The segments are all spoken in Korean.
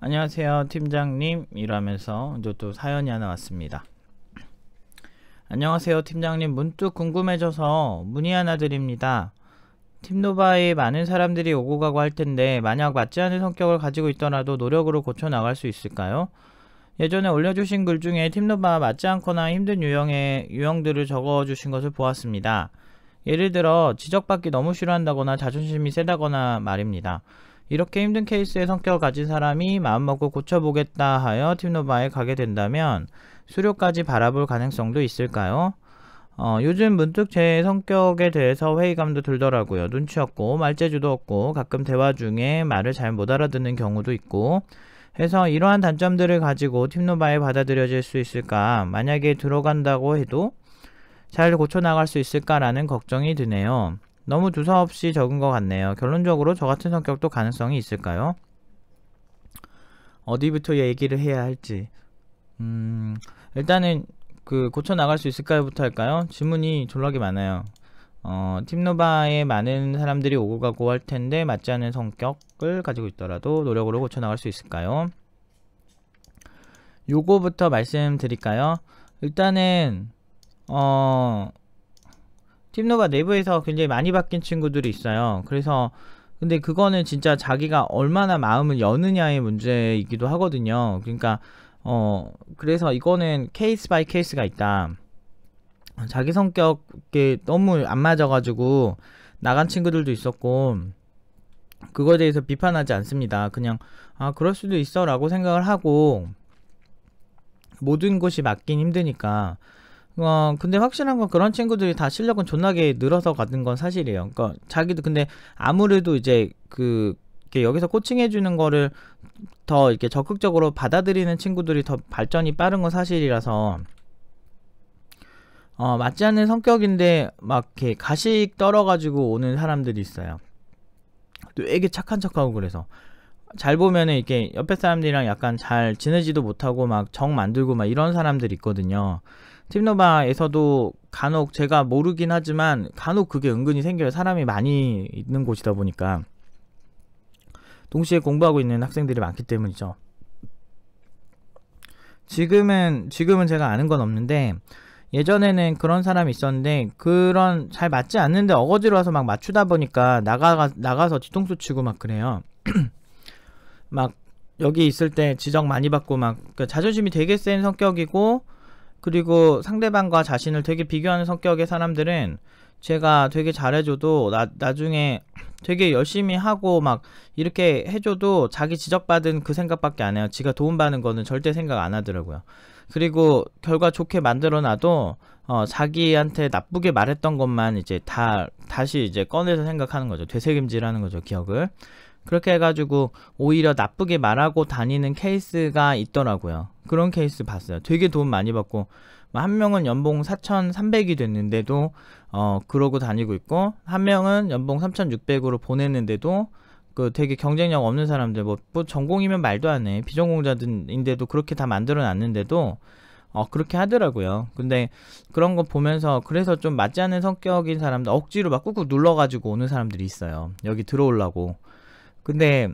안녕하세요 팀장님 이라면서 이제 또 사연이 하나 왔습니다. 안녕하세요 팀장님, 문득 궁금해져서 문의 하나 드립니다. 팀노바에 많은 사람들이 오고 가고 할 텐데 만약 맞지 않은 성격을 가지고 있더라도 노력으로 고쳐 나갈 수 있을까요? 예전에 올려주신 글 중에 팀노바 맞지 않거나 힘든 유형들을 적어주신 것을 보았습니다. 예를 들어 지적받기 너무 싫어한다거나 자존심이 세다거나 말입니다. 이렇게 힘든 케이스의 성격을 가진 사람이 마음먹고 고쳐보겠다 하여 팀노바에 가게 된다면 수료까지 바라볼 가능성도 있을까요? 요즘 문득 제 성격에 대해서 회의감도 들더라고요. 눈치 없고 말재주도 없고 가끔 대화 중에 말을 잘 못 알아듣는 경우도 있고 해서 이러한 단점들을 가지고 팀노바에 받아들여질 수 있을까, 만약에 들어간다고 해도 잘 고쳐나갈 수 있을까라는 걱정이 드네요. 너무 두서없이 적은 것 같네요. 결론적으로 저 같은 성격도 가능성이 있을까요? 어디부터 얘기를 해야 할지. 일단은 고쳐 나갈 수 있을까요부터 할까요? 질문이 졸라게 많아요. 팀노바에 많은 사람들이 오고 가고 할 텐데 맞지 않는 성격을 가지고 있더라도 노력으로 고쳐 나갈 수 있을까요? 요거부터 말씀드릴까요? 일단은 팀노바 내부에서 굉장히 많이 바뀐 친구들이 있어요. 그래서 근데 그거는 진짜 자기가 얼마나 마음을 여느냐의 문제이기도 하거든요. 그러니까 그래서 이거는 케이스 바이 케이스가 있다. 자기 성격에 너무 안 맞아가지고 나간 친구들도 있었고, 그거에 대해서 비판하지 않습니다. 그냥 그럴 수도 있어 라고 생각을 하고, 모든 것이 맞긴 힘드니까. 근데 확실한 건 그런 친구들이 다 실력은 존나게 늘어서 가는 건 사실이에요. 그러니까 자기도 근데 아무래도 이제 이렇게 여기서 코칭해주는 거를 더 이렇게 적극적으로 받아들이는 친구들이 더 발전이 빠른 건 사실이라서, 맞지 않는 성격인데 막 이렇게 가식 떨어가지고 오는 사람들이 있어요. 되게 착한 척하고. 그래서 잘 보면은 이렇게 옆에 사람들이랑 약간 잘 지내지도 못하고 막 정 만들고 막 이런 사람들이 있거든요. 팀노바에서도 간혹, 제가 모르긴 하지만 간혹 그게 은근히 생겨요. 사람이 많이 있는 곳이다 보니까 동시에 공부하고 있는 학생들이 많기 때문이죠. 지금은 제가 아는 건 없는데 예전에는 그런 사람이 있었는데, 그런 잘 맞지 않는데 어거지로 와서 막 맞추다 보니까 나가서 뒤통수 치고 막 그래요. 막 여기 있을 때 지적 많이 받고 막 자존심이 되게 센 성격이고, 그리고 상대방과 자신을 되게 비교하는 성격의 사람들은 제가 되게 잘해줘도 나중에 되게 열심히 하고 막 이렇게 해줘도 자기 지적받은 그 생각밖에 안 해요. 지가 도움받는 거는 절대 생각 안 하더라고요. 그리고 결과 좋게 만들어놔도 자기한테 나쁘게 말했던 것만 이제 다시 이제 꺼내서 생각하는 거죠. 되새김질하는 거죠, 기억을. 그렇게 해가지고 오히려 나쁘게 말하고 다니는 케이스가 있더라고요. 그런 케이스 봤어요. 되게 돈 많이 받고 한 명은 연봉 4,300이 됐는데도 그러고 다니고 있고, 한 명은 연봉 3,600으로 보냈는데도 되게 경쟁력 없는 사람들, 뭐 전공이면 말도 안 해. 비전공자들인데도 그렇게 다 만들어 놨는데도 그렇게 하더라고요. 근데 그런 거 보면서, 그래서 좀 맞지 않는 성격인 사람들 억지로 막 꾹꾹 눌러가지고 오는 사람들이 있어요. 여기 들어오려고. 근데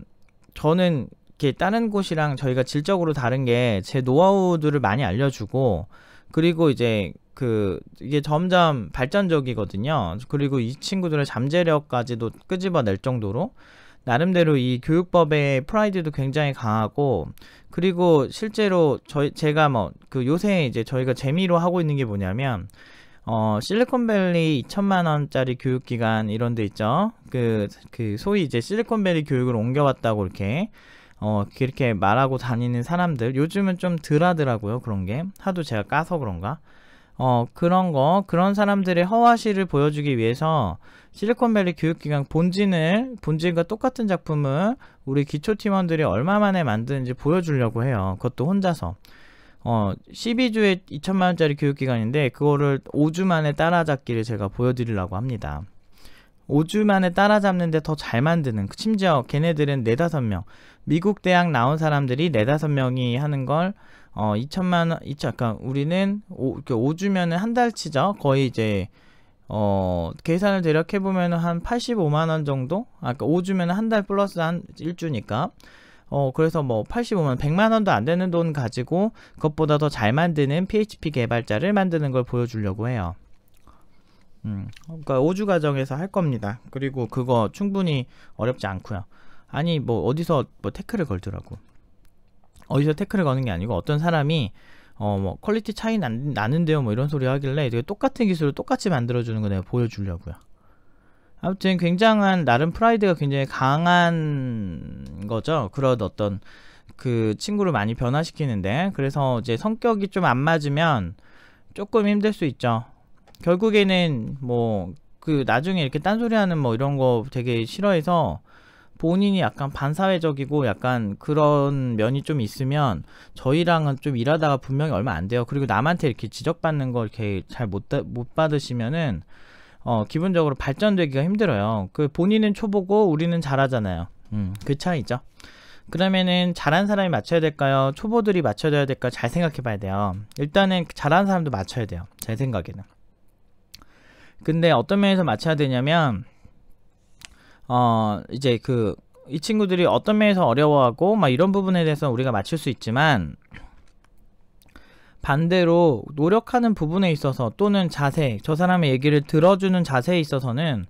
저는 이렇게 다른 곳이랑 저희가 질적으로 다른 게 제 노하우들을 많이 알려주고, 그리고 이제 이게 점점 발전적이거든요. 그리고 이 친구들의 잠재력까지도 끄집어낼 정도로 나름대로 이 교육법의 프라이드도 굉장히 강하고, 그리고 실제로 제가 요새 이제 저희가 재미로 하고 있는 게 뭐냐면, 실리콘밸리 2천만원짜리 교육기관 이런 데 있죠. 소위 이제 실리콘밸리 교육을 옮겨왔다고 그렇게 말하고 다니는 사람들, 요즘은 좀 덜 하더라고요. 그런 게 하도 제가 까서 그런가. 그런 사람들의 허와시를 보여주기 위해서 실리콘밸리 교육기관 본질과 똑같은 작품을 우리 기초팀원들이 얼마 만에 만드는지 보여주려고 해요. 그것도 혼자서. 12주에 2천만원짜리 교육기관인데 그거를 5주 만에 따라잡기를 제가 보여드리려고 합니다. 5주 만에 따라잡는데 더 잘 만드는, 심지어 걔네들은 4-5명, 미국 대학 나온 사람들이 4-5명이 하는 걸 2천만원, 우리는 5주면은 한 달 치죠. 거의 이제 계산을 대략 해보면 한 85만원 정도? 5주면 한 달 플러스 한 1주니까 그래서 뭐 85만 100만 원도 안 되는 돈 가지고 그것보다 더 잘 만드는 PHP 개발자를 만드는 걸 보여주려고 해요. 그러니까 5주 과정에서 할 겁니다. 그리고 그거 충분히 어렵지 않고요. 아니 뭐 어디서 뭐 태클을 걸더라고. 어디서 태클을 거는 게 아니고 어떤 사람이 뭐 퀄리티 차이 나는데요 뭐 이런 소리 하길래 되게 똑같은 기술을 똑같이 만들어주는 거 내가 보여주려고요. 아무튼 굉장한 나름 프라이드가 굉장히 강한 거죠. 그런 어떤 그 친구를 많이 변화시키는데, 그래서 이제 성격이 좀 안 맞으면 조금 힘들 수 있죠. 결국에는 뭐 그 나중에 이렇게 딴소리하는 뭐 이런 거 되게 싫어해서 본인이 약간 반사회적이고 약간 그런 면이 좀 있으면 저희랑은 좀 일하다가 분명히 얼마 안 돼요. 그리고 남한테 이렇게 지적받는 거 이렇게 잘 못 받으시면은 기본적으로 발전되기가 힘들어요. 그 본인은 초보고 우리는 잘하잖아요. 그 차이죠. 그러면은 잘하는 사람이 맞춰야 될까요? 초보들이 맞춰줘야 될까요? 잘 생각해 봐야 돼요. 일단은 잘하는 사람도 맞춰야 돼요. 제 생각에는. 근데 어떤 면에서 맞춰야 되냐면 이제 이 친구들이 어떤 면에서 어려워하고 막 이런 부분에 대해서 우리가 맞출 수 있지만, 반대로 노력하는 부분에 있어서 또는 자세, 저 사람의 얘기를 들어주는 자세에 있어서는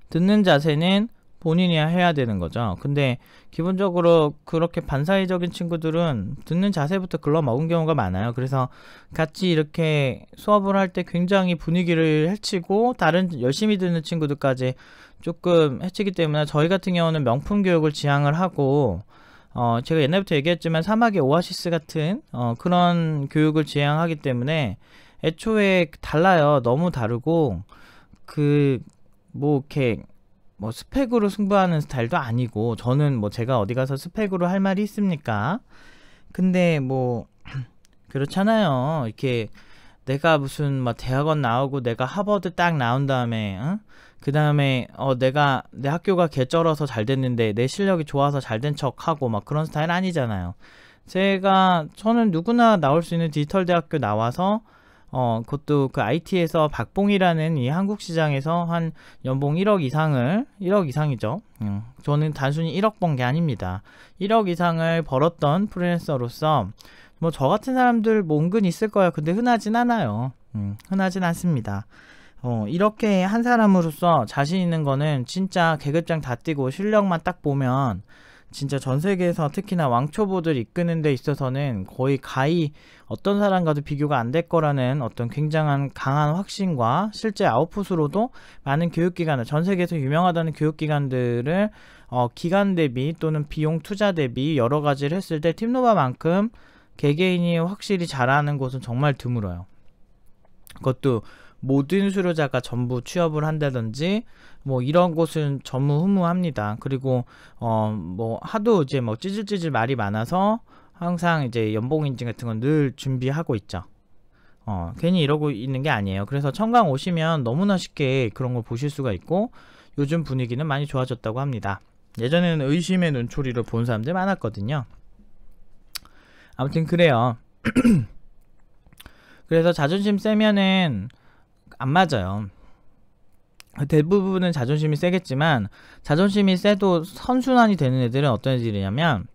듣는 자세는 본인이 해야 되는 거죠. 근데 기본적으로 그렇게 반사회적인 친구들은 듣는 자세부터 글러먹은 경우가 많아요. 그래서 같이 이렇게 수업을 할 때 굉장히 분위기를 해치고 다른 열심히 듣는 친구들까지 조금 해치기 때문에, 저희 같은 경우는 명품 교육을 지향을 하고 제가 옛날부터 얘기했지만 사막의 오아시스 같은 그런 교육을 지향하기 때문에 애초에 달라요. 너무 다르고 뭐 이렇게 뭐 스펙으로 승부하는 스타일도 아니고, 저는 뭐 제가 어디 가서 스펙으로 할 말이 있습니까? 근데 뭐 그렇잖아요. 이렇게 내가 무슨 뭐 대학원 나오고 내가 하버드 딱 나온 다음에 그 다음에 내가 내 학교가 개쩔어서 잘 됐는데 내 실력이 좋아서 잘 된 척하고 막 그런 스타일 아니잖아요. 저는 누구나 나올 수 있는 디지털 대학교 나와서 그것도 그 IT에서 박봉이라는 이 한국 시장에서 한 연봉 1억 이상이죠. 저는 단순히 1억 번 게 아닙니다. 1억 이상을 벌었던 프리랜서로서 뭐 저 같은 사람들 뭐 은근 있을 거예요. 근데 흔하진 않아요. 흔하진 않습니다. 이렇게 한 사람으로서 자신 있는 거는 진짜 계급장 다 뛰고 실력만 딱 보면 진짜 전 세계에서 특히나 왕초보들 이끄는 데 있어서는 거의 가히 어떤 사람과도 비교가 안 될 거라는 어떤 굉장한 강한 확신과 실제 아웃풋으로도 많은 교육기관을, 전 세계에서 유명하다는 교육기관들을 기간 대비 또는 비용 투자 대비 여러 가지를 했을 때 팀노바만큼 개개인이 확실히 잘하는 곳은 정말 드물어요. 그것도 모든 수료자가 전부 취업을 한다든지 뭐 이런 곳은 전무후무합니다. 그리고 뭐 하도 이제 뭐 찌질찌질 말이 많아서 항상 이제 연봉 인증 같은 건 늘 준비하고 있죠. 괜히 이러고 있는 게 아니에요. 그래서 청강 오시면 너무나 쉽게 그런 걸 보실 수가 있고, 요즘 분위기는 많이 좋아졌다고 합니다. 예전에는 의심의 눈초리를 본 사람들 많았거든요. 아무튼 그래요. 그래서 자존심 세면은 안 맞아요. 대부분은 자존심이 세겠지만, 자존심이 세도 선순환이 되는 애들은 어떤 애들이냐면,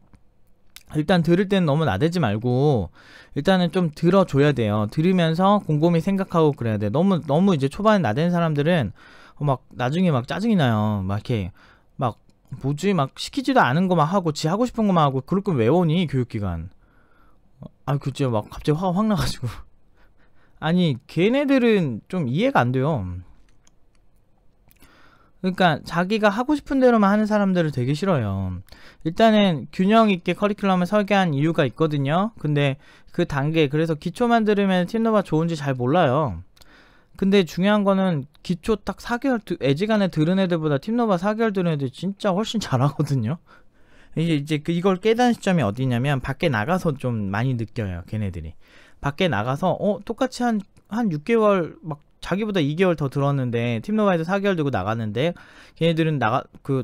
일단 들을 때는 너무 나대지 말고 일단은 좀 들어줘야 돼요. 들으면서 곰곰이 생각하고 그래야 돼. 너무 이제 초반에 나대는 사람들은 막 나중에 막 짜증이 나요. 막 이렇게 막 뭐지 막 시키지도 않은 거 막 하고 지 하고 싶은 거만 하고, 그럴 거면 왜 오니 교육기관. 그죠. 막 갑자기 화가 확 나가지고 아니 걔네들은 좀 이해가 안 돼요. 그러니까 자기가 하고 싶은 대로만 하는 사람들을 되게 싫어요. 일단은 균형 있게 커리큘럼을 설계한 이유가 있거든요. 근데 그 단계, 그래서 기초만 들으면 팀노바 좋은지 잘 몰라요. 근데 중요한 거는 기초 딱 4개월 애지간에 들은 애들보다 팀노바 4개월 들은 애들 진짜 훨씬 잘하거든요. 이제 이걸 깨닫는 시점이 어디냐면 밖에 나가서 좀 많이 느껴요. 걔네들이 밖에 나가서 똑같이 한 6개월 막 자기보다 2개월 더 들었는데 팀노바에서 4개월 들고 나갔는데, 걔네들은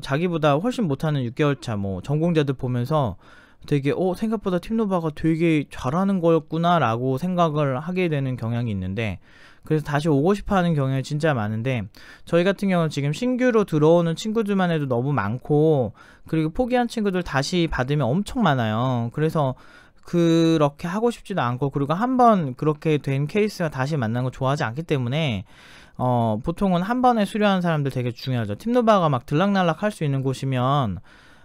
자기보다 훨씬 못하는 6개월 차 뭐 전공자들 보면서 되게 생각보다 팀노바가 되게 잘하는 거였구나 라고 생각을 하게 되는 경향이 있는데, 그래서 다시 오고 싶어 하는 경우가 진짜 많은데, 저희 같은 경우는 지금 신규로 들어오는 친구들만 해도 너무 많고, 그리고 포기한 친구들 다시 받으면 엄청 많아요. 그래서 그렇게 하고 싶지도 않고, 그리고 한번 그렇게 된 케이스가 다시 만나는 거 좋아하지 않기 때문에 보통은 한 번에 수료하는 사람들 되게 중요하죠. 팀노바가 막 들락날락 할 수 있는 곳이면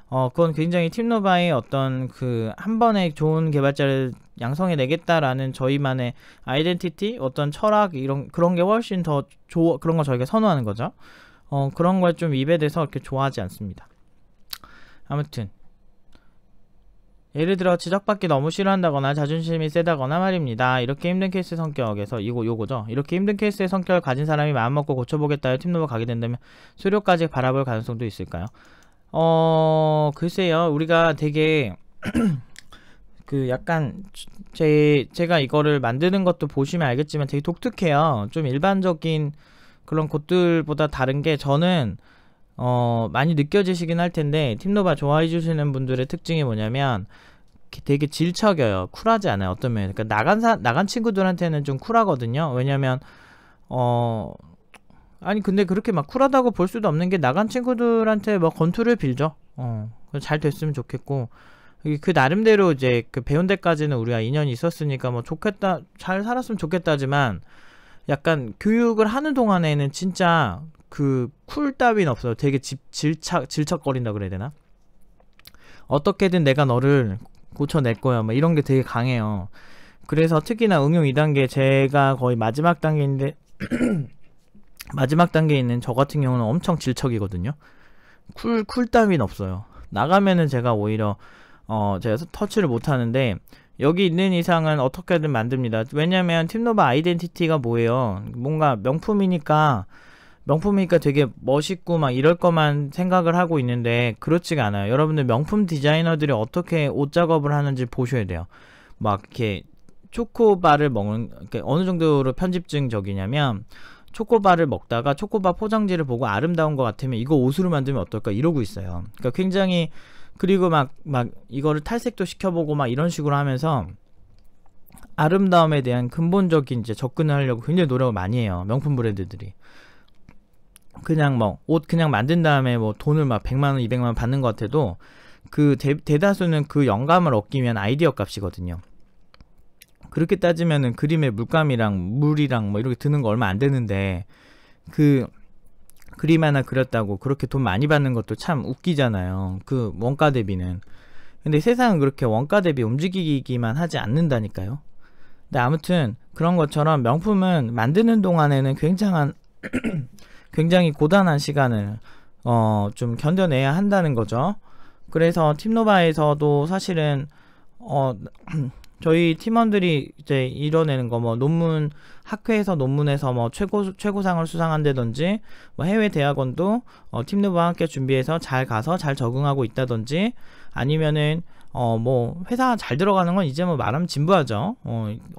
그건 굉장히 팀노바의 어떤 그 한 번에 좋은 개발자를 양성해 내겠다라는 저희만의 아이덴티티, 어떤 철학, 그런 게 훨씬 더 그런 거 저희가 선호하는 거죠. 그런 걸 좀 위배돼서 이렇게 좋아하지 않습니다. 아무튼 예를 들어 지적받기 너무 싫어한다거나 자존심이 세다거나 말입니다. 이렇게 힘든 케이스 성격에서 요거죠. 이렇게 힘든 케이스의 성격을 가진 사람이 마음먹고 고쳐보겠다 해 팀노바 가게 된다면 수료까지 바라볼 가능성도 있을까요? 글쎄요. 우리가 되게 그 약간 제가 이거를 만드는 것도 보시면 알겠지만 되게 독특해요. 좀 일반적인 그런 곳들보다 다른 게, 저는 많이 느껴지시긴 할 텐데, 팀노바 좋아해 주시는 분들의 특징이 뭐냐면 되게 질척여요. 쿨하지 않아요. 어떤 면에. 그러니까 나간 친구들한테는 좀 쿨하거든요. 왜냐면 아니 근데 그렇게 막 쿨하다고 볼 수도 없는 게, 나간 친구들한테 뭐 건투를 빌죠. 잘 됐으면 좋겠고, 그 나름대로 이제 그 배운 데까지는 우리가 인연이 있었으니까 뭐 좋겠다, 잘 살았으면 좋겠다지만, 약간 교육을 하는 동안에는 진짜 그 쿨 따윈 없어요. 되게 질척거린다 그래야 되나? 어떻게든 내가 너를 고쳐낼 거야, 뭐 이런 게 되게 강해요. 그래서 특히나 응용 2단계, 제가 거의 마지막 단계인데 마지막 단계에 있는 저 같은 경우는 엄청 질척이거든요. 쿨 따윈 없어요. 나가면은 제가 오히려 제가 터치를 못 하는데, 여기 있는 이상은 어떻게든 만듭니다. 왜냐면 팀노바 아이덴티티가 뭐예요? 뭔가 명품이니까 되게 멋있고 막 이럴 거만 생각을 하고 있는데, 그렇지가 않아요. 여러분들 명품 디자이너들이 어떻게 옷 작업을 하는지 보셔야 돼요. 막 이렇게 초코바를 먹는, 그러니까 어느 정도로 편집증적이냐면, 초코바를 먹다가 초코바 포장지를 보고 아름다운 것 같으면 이거 옷으로 만들면 어떨까 이러고 있어요. 그러니까 굉장히, 그리고 막 이거를 탈색도 시켜보고 막 이런 식으로 하면서 아름다움에 대한 근본적인 이제 접근을 하려고 굉장히 노력을 많이 해요. 명품 브랜드들이. 그냥 뭐 옷 그냥 만든 다음에 뭐 돈을 막 100만원 200만원 받는 것 같아도, 그 대다수는 그 영감을 얻기 위한 아이디어 값이거든요. 그렇게 따지면은 그림에 물감이랑 물이랑 뭐 이렇게 드는 거 얼마 안 되는데, 그 그림 하나 그렸다고 그렇게 돈 많이 받는 것도 참 웃기잖아요. 그 원가 대비는. 근데 세상은 그렇게 원가 대비 움직이기만 하지 않는다니까요. 근데 아무튼 그런 것처럼 명품은 만드는 동안에는 굉장히 고단한 시간을 좀 견뎌내야 한다는 거죠. 그래서 팀노바에서도 사실은 저희 팀원들이 이제 이뤄내는 거, 뭐 논문, 학회에서 논문에서 뭐 최고상을 수상한다든지, 뭐 해외 대학원도 팀노바와 함께 준비해서 잘 가서 잘 적응하고 있다든지, 아니면은 뭐 회사 잘 들어가는 건 이제 뭐 말하면 진부하죠.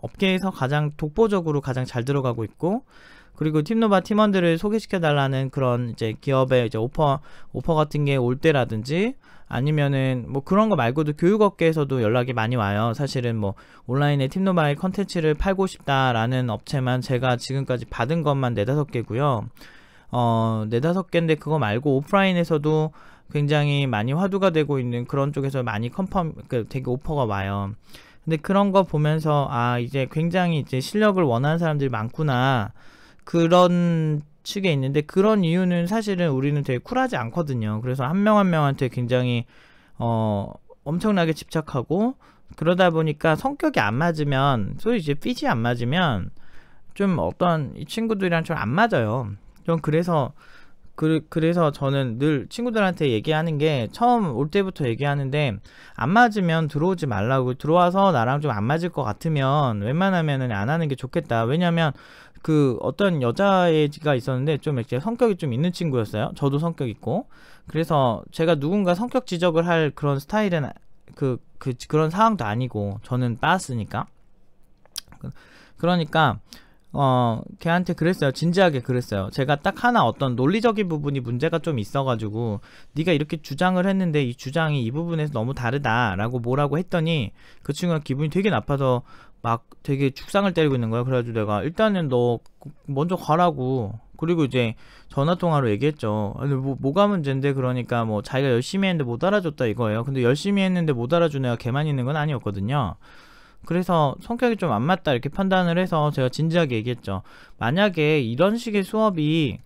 업계에서 가장 독보적으로 가장 잘 들어가고 있고, 그리고 팀노바 팀원들을 소개시켜 달라는 그런 이제 기업의 이제 오퍼 같은 게 올 때라든지, 아니면은 뭐 그런 거 말고도 교육업계에서도 연락이 많이 와요. 사실은 뭐 온라인에 팀노바의 컨텐츠를 팔고 싶다라는 업체만 제가 지금까지 받은 것만 4-5개고요. 4-5개인데 그거 말고 오프라인에서도 굉장히 많이 화두가 되고 있는 그런 쪽에서 많이 되게 오퍼가 와요. 근데 그런 거 보면서 이제 굉장히 이제 실력을 원하는 사람들이 많구나, 그런 측에 있는데, 그런 이유는 사실은 우리는 되게 쿨하지 않거든요. 그래서 한 명 한 명한테 굉장히 엄청나게 집착하고, 그러다 보니까 성격이 안 맞으면, 소위 이제 핏이 안 맞으면 좀 어떤 이 친구들이랑 좀 안 맞아요. 좀 그래서 저는 늘 친구들한테 얘기하는 게, 처음 올 때부터 얘기하는데, 안 맞으면 들어오지 말라고, 들어와서 나랑 좀 안 맞을 것 같으면 웬만하면은 안 하는 게 좋겠다. 왜냐면 그 어떤 여자애가 있었는데 좀 이렇게 성격이 좀 있는 친구였어요. 저도 성격 있고. 그래서 제가 누군가 성격 지적을 할 그런 스타일은 그런 상황도 아니고, 저는 빠았으니까. 그러니까 걔한테 그랬어요. 진지하게 그랬어요. 제가 딱 하나 어떤 논리적인 부분이 문제가 좀 있어가지고 네가 이렇게 주장을 했는데 이 주장이 이 부분에서 너무 다르다라고 뭐라고 했더니 그 친구가 기분이 되게 나빠서 막 되게 죽상을 때리고 있는 거야. 그래가지고 내가 일단은 너 먼저 가라고. 그리고 이제 전화통화로 얘기했죠. 아니 뭐가 문제인데, 그러니까 뭐 자기가 열심히 했는데 못 알아줬다 이거예요. 근데 열심히 했는데 못 알아준 애가 걔만 있는 건 아니었거든요. 그래서 성격이 좀 안 맞다 이렇게 판단을 해서 제가 진지하게 얘기했죠. 만약에 이런 식의 수업이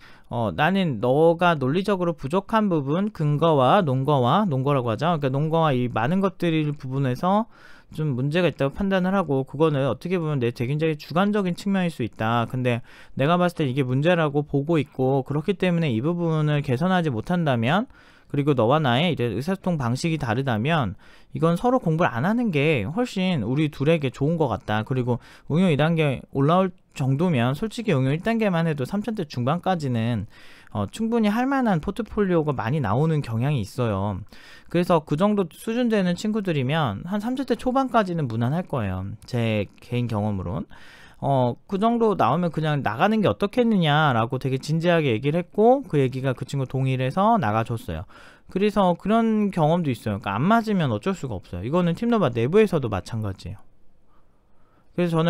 나는 너가 논리적으로 부족한 부분, 근거와 논거라고 하죠. 그러니까 논거와 이 많은 것들을 부분에서 좀 문제가 있다고 판단을 하고, 그거는 어떻게 보면 내 굉장히 주관적인 측면일 수 있다. 근데 내가 봤을 때 이게 문제라고 보고 있고, 그렇기 때문에 이 부분을 개선하지 못한다면, 그리고 너와 나의 이제 의사소통 방식이 다르다면 이건 서로 공부를 안 하는 게 훨씬 우리 둘에게 좋은 것 같다. 그리고 응용 2단계 올라올 정도면 솔직히 응용 1단계만 해도 3000대 중반까지는 충분히 할 만한 포트폴리오가 많이 나오는 경향이 있어요. 그래서 그 정도 수준 되는 친구들이면 한 30대 초반까지는 무난할 거예요. 제 개인 경험으론. 그 정도 나오면 그냥 나가는 게 어떻겠느냐라고 되게 진지하게 얘기를 했고, 그 얘기가 그 친구 동의를 해서 나가줬어요. 그래서 그런 경험도 있어요. 그러니까 안 맞으면 어쩔 수가 없어요. 이거는 팀노바 내부에서도 마찬가지예요. 그래서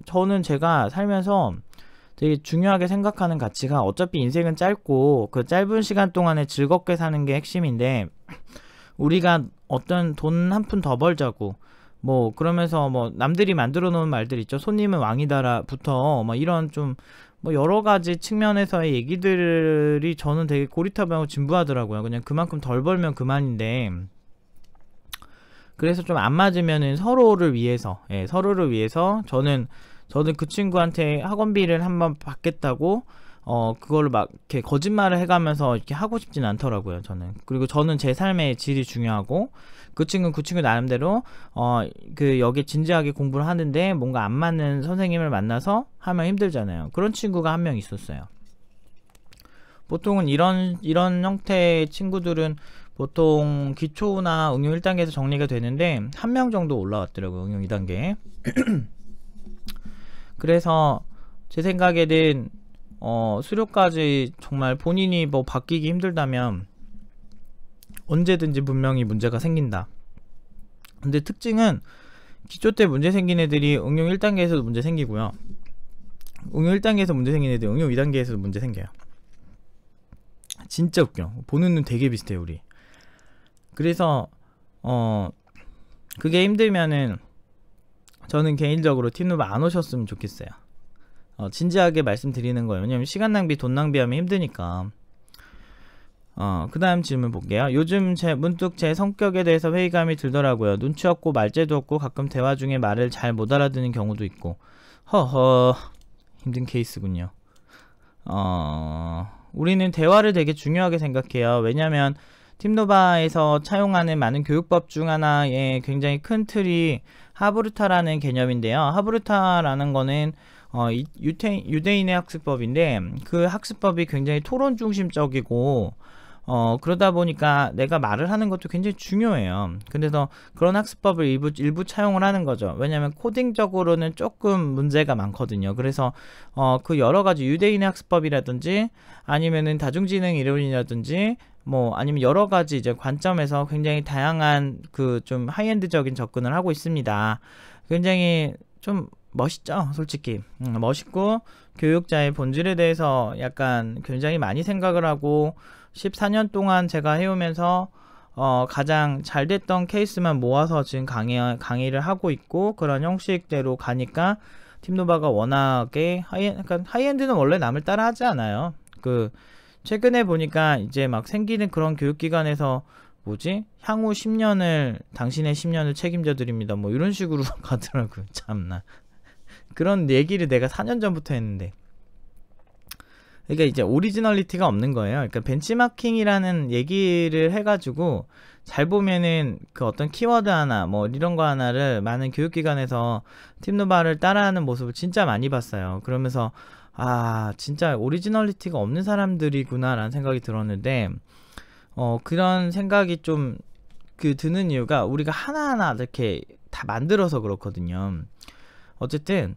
저는 제가 살면서 되게 중요하게 생각하는 가치가, 어차피 인생은 짧고 그 짧은 시간 동안에 즐겁게 사는 게 핵심인데, 우리가 어떤 돈 한 푼 더 벌자고 뭐 그러면서 뭐 남들이 만들어 놓은 말들 있죠. 손님은 왕이다라부터 뭐 이런 좀 뭐 여러 가지 측면에서의 얘기들이 저는 되게 고리타분하고 진부하더라고요. 그냥 그만큼 덜 벌면 그만인데, 그래서 좀 안 맞으면은 서로를 위해서 저는 그 친구한테 학원비를 한번 받겠다고 그거를 막 이렇게 거짓말을 해가면서 이렇게 하고 싶진 않더라고요, 저는. 그리고 저는 제 삶의 질이 중요하고, 그 친구 나름대로 여기 진지하게 공부를 하는데 뭔가 안 맞는 선생님을 만나서 하면 힘들잖아요. 그런 친구가 한 명 있었어요. 보통은 이런 형태의 친구들은 보통 기초나 응용 1단계에서 정리가 되는데 한 명 정도 올라왔더라고요, 응용 2단계. 그래서 제 생각에는 수료까지 정말 본인이 뭐 바뀌기 힘들다면 언제든지 분명히 문제가 생긴다. 근데 특징은 기초 때 문제 생긴 애들이 응용 1단계에서도 문제 생기고요, 응용 1단계에서 문제 생긴 애들이 응용 2단계에서도 문제 생겨요. 진짜 웃겨. 보는 눈 되게 비슷해요, 우리. 그래서 그게 힘들면은 저는 개인적으로 팀노바 안 오셨으면 좋겠어요. 진지하게 말씀드리는 거예요. 왜냐면 시간 낭비, 돈 낭비하면 힘드니까. 그 다음 질문 볼게요. 요즘 문득 제 성격에 대해서 회의감이 들더라고요. 눈치 없고 말재도 없고 가끔 대화 중에 말을 잘 못 알아듣는 경우도 있고. 허허, 힘든 케이스군요. 우리는 대화를 되게 중요하게 생각해요. 왜냐면 팀노바에서 차용하는 많은 교육법 중 하나의 굉장히 큰 틀이 하브르타라는 개념인데요. 하브르타라는 거는 유대인의 학습법인데, 그 학습법이 굉장히 토론 중심적이고 그러다 보니까 내가 말을 하는 것도 굉장히 중요해요. 그래서 그런 학습법을 일부 차용을 하는 거죠. 왜냐하면 코딩적으로는 조금 문제가 많거든요. 그래서 그 여러 가지 유대인의 학습법이라든지 아니면은 다중지능 이론이라든지 뭐 아니면 여러 가지 이제 관점에서 굉장히 다양한 그 좀 하이엔드적인 접근을 하고 있습니다. 굉장히 좀 멋있죠, 솔직히. 멋있고 교육자의 본질에 대해서 약간 굉장히 많이 생각을 하고, 14년 동안 제가 해오면서 가장 잘 됐던 케이스만 모아서 지금 강의를 하고 있고, 그런 형식대로 가니까 팀노바가 워낙에 하이엔드는 원래 남을 따라 하지 않아요. 최근에 보니까 이제 막 생기는 그런 교육기관에서 향후 10년을 당신의 10년을 책임져 드립니다 뭐 이런 식으로 가더라고요. 참나. 그런 얘기를 내가 4년 전부터 했는데. 그러니까 이제 오리지널리티가 없는 거예요. 그러니까 벤치마킹이라는 얘기를 해가지고 잘 보면은 그 어떤 키워드 하나 뭐 이런 거 하나를 많은 교육기관에서 팀노바를 따라하는 모습을 진짜 많이 봤어요. 그러면서 진짜 오리지널리티가 없는 사람들이구나 라는 생각이 들었는데, 그런 생각이 좀 드는 이유가 우리가 하나하나 이렇게 다 만들어서 그렇거든요. 어쨌든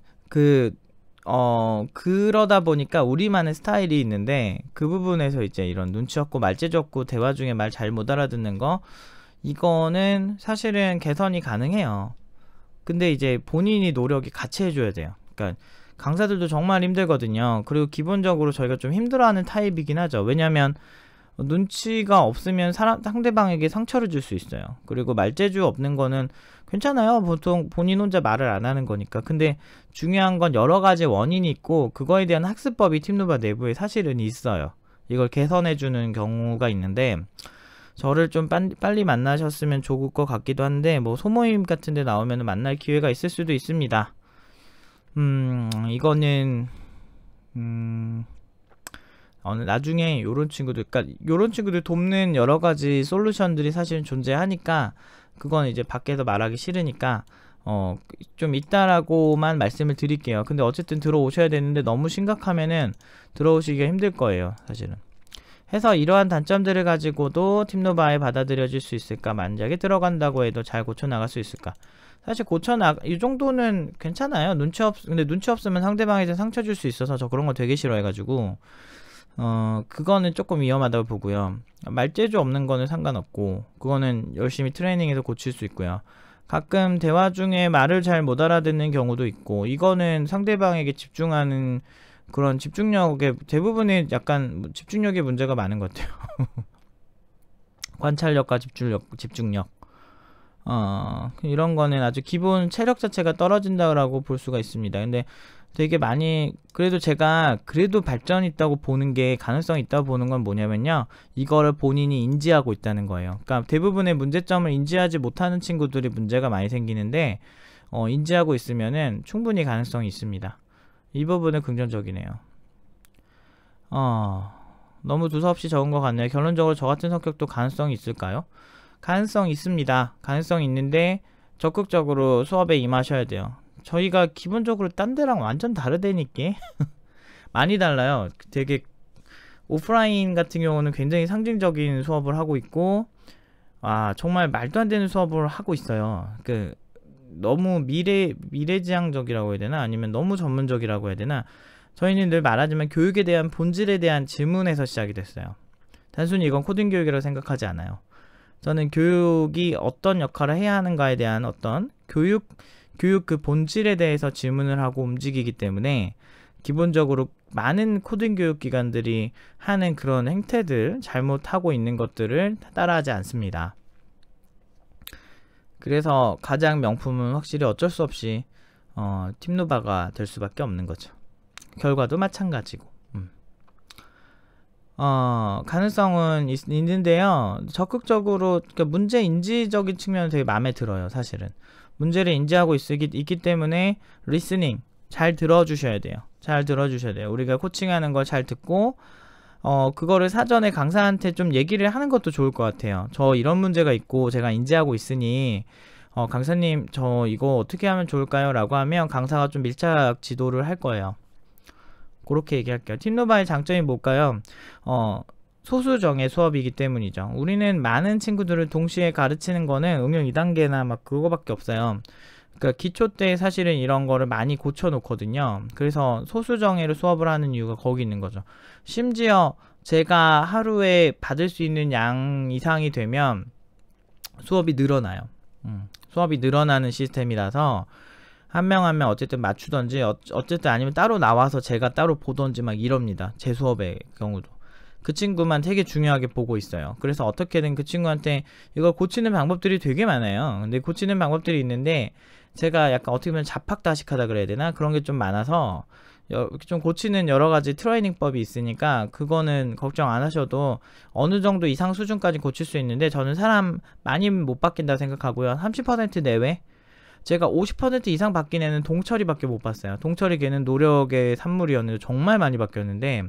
그러다 보니까 우리만의 스타일이 있는데 그 부분에서 이제 이런 눈치 없고 말재주 없고 대화 중에 말 잘 못 알아듣는 거, 이거는 사실은 개선이 가능해요. 근데 이제 본인이 노력이 같이 해줘야 돼요. 그러니까 강사들도 정말 힘들거든요. 그리고 기본적으로 저희가 좀 힘들어하는 타입이긴 하죠. 왜냐면 눈치가 없으면 상대방에게 상처를 줄 수 있어요. 그리고 말재주 없는 거는 괜찮아요. 보통 본인 혼자 말을 안 하는 거니까. 근데 중요한 건 여러 가지 원인이 있고 그거에 대한 학습법이 팀노바 내부에 사실은 있어요. 이걸 개선해주는 경우가 있는데 저를 좀 빨리 만나셨으면 좋을 것 같기도 한데 뭐 소모임 같은 데 나오면 만날 기회가 있을 수도 있습니다. 이거는 나중에 요런 친구들, 그러니까 요런 친구들 돕는 여러 가지 솔루션들이 사실은 존재하니까 그건 이제 밖에서 말하기 싫으니까 좀 있다라고만 말씀을 드릴게요. 근데 어쨌든 들어오셔야 되는데 너무 심각하면은 들어오시기가 힘들 거예요, 사실은. 해서 이러한 단점들을 가지고도 팀노바에 받아들여질 수 있을까? 만약에 들어간다고 해도 잘 고쳐나갈 수 있을까? 사실 이 정도는 괜찮아요. 근데 눈치 없으면 상대방에게 상처 줄 수 있어서 저 그런 거 되게 싫어해가지고 그거는 조금 위험하다고 보고요. 말재주 없는 거는 상관없고 그거는 열심히 트레이닝해서 고칠 수 있고요. 가끔 대화 중에 말을 잘 못 알아듣는 경우도 있고 이거는 상대방에게 집중하는 그런 집중력의 대부분의 약간 집중력의 문제가 많은 것 같아요. 관찰력과 집중력. 이런 거는 아주 기본 체력 자체가 떨어진다고 볼 수가 있습니다. 근데 되게 많이, 그래도 제가 그래도 발전이 있다고 보는 게, 가능성이 있다고 보는 건 뭐냐면요, 이거를 본인이 인지하고 있다는 거예요. 그러니까 대부분의 문제점을 인지하지 못하는 친구들이 문제가 많이 생기는데 인지하고 있으면은 충분히 가능성이 있습니다. 이 부분은 긍정적이네요. 너무 두서없이 적은 것 같네요. 결론적으로 저 같은 성격도 가능성이 있을까요? 가능성 있습니다. 가능성이 있는데 적극적으로 수업에 임하셔야 돼요. 저희가 기본적으로 딴 데랑 완전 다르다니까. 많이 달라요. 되게 오프라인 같은 경우는 굉장히 상징적인 수업을 하고 있고 정말 말도 안 되는 수업을 하고 있어요. 너무 미래지향적이라고 해야 되나, 아니면 너무 전문적이라고 해야 되나. 저희는 늘 말하지만 교육에 대한 본질에 대한 질문에서 시작이 됐어요. 단순히 이건 코딩 교육이라고 생각하지 않아요. 저는 교육이 어떤 역할을 해야 하는가에 대한 어떤 교육 그 본질에 대해서 질문을 하고 움직이기 때문에 기본적으로 많은 코딩 교육 기관들이 하는 그런 행태들, 잘못하고 있는 것들을 따라하지 않습니다. 그래서 가장 명품은 확실히 어쩔 수 없이 팀노바가 될 수밖에 없는 거죠. 결과도 마찬가지고. 가능성은 있는데요. 적극적으로, 그러니까 문제 인지적인 측면은 되게 마음에 들어요, 사실은. 문제를 인지하고 있기 때문에 리스닝 잘 들어주셔야 돼요. 잘 들어주셔야 돼요. 우리가 코칭하는 걸 잘 듣고 그거를 사전에 강사한테 좀 얘기를 하는 것도 좋을 것 같아요. 저 이런 문제가 있고 제가 인지하고 있으니 강사님 저 이거 어떻게 하면 좋을까요? 라고 하면 강사가 좀 밀착 지도를 할 거예요. 그렇게 얘기할게요. 팀노바의 장점이 뭘까요? 소수정의 수업이기 때문이죠. 우리는 많은 친구들을 동시에 가르치는 거는 응용 2단계나 막 그거밖에 없어요. 그러니까 기초 때 사실은 이런 거를 많이 고쳐 놓거든요. 그래서 소수정예로 수업을 하는 이유가 거기 있는 거죠. 심지어 제가 하루에 받을 수 있는 양 이상이 되면 수업이 늘어나요. 수업이 늘어나는 시스템이라서 한 명 한 명 어쨌든 맞추던지 어쨌든 아니면 따로 나와서 제가 따로 보던지 막 이럽니다. 제 수업의 경우도. 그 친구만 되게 중요하게 보고 있어요. 그래서 어떻게든 그 친구한테 이걸 고치는 방법들이 되게 많아요. 근데 고치는 방법들이 있는데 제가 약간 어떻게 보면 잡학다식하다 그래야 되나? 그런 게 좀 많아서 좀 고치는 여러 가지 트레이닝법이 있으니까 그거는 걱정 안 하셔도 어느 정도 이상 수준까지 고칠 수 있는데 저는 사람 많이 못 바뀐다고 생각하고요. 30% 내외? 제가 50% 이상 바뀐 애는 동철이밖에 못 봤어요. 동철이 걔는 노력의 산물이었는데 정말 많이 바뀌었는데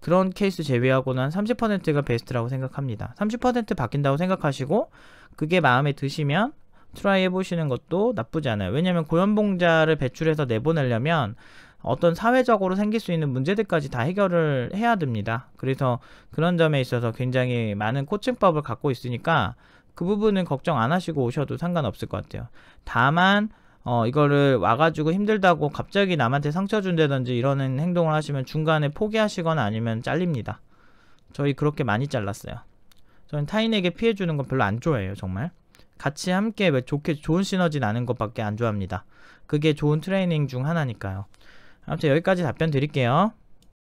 그런 케이스 제외하고는 한 30%가 베스트라고 생각합니다. 30% 바뀐다고 생각하시고 그게 마음에 드시면 트라이 해보시는 것도 나쁘지 않아요. 왜냐면 고연봉자를 배출해서 내보내려면 어떤 사회적으로 생길 수 있는 문제들까지 다 해결을 해야 됩니다. 그래서 그런 점에 있어서 굉장히 많은 코칭법을 갖고 있으니까 그 부분은 걱정 안 하시고 오셔도 상관없을 것 같아요. 다만 이거를 와가지고 힘들다고 갑자기 남한테 상처 준다든지 이러는 행동을 하시면 중간에 포기하시거나 아니면 잘립니다. 저희 그렇게 많이 잘랐어요. 저는 타인에게 피해 주는 건 별로 안 좋아해요. 정말 같이 함께 왜 좋은 시너지 나는 것밖에 안 좋아합니다. 그게 좋은 트레이닝 중 하나니까요. 아무튼 여기까지 답변 드릴게요.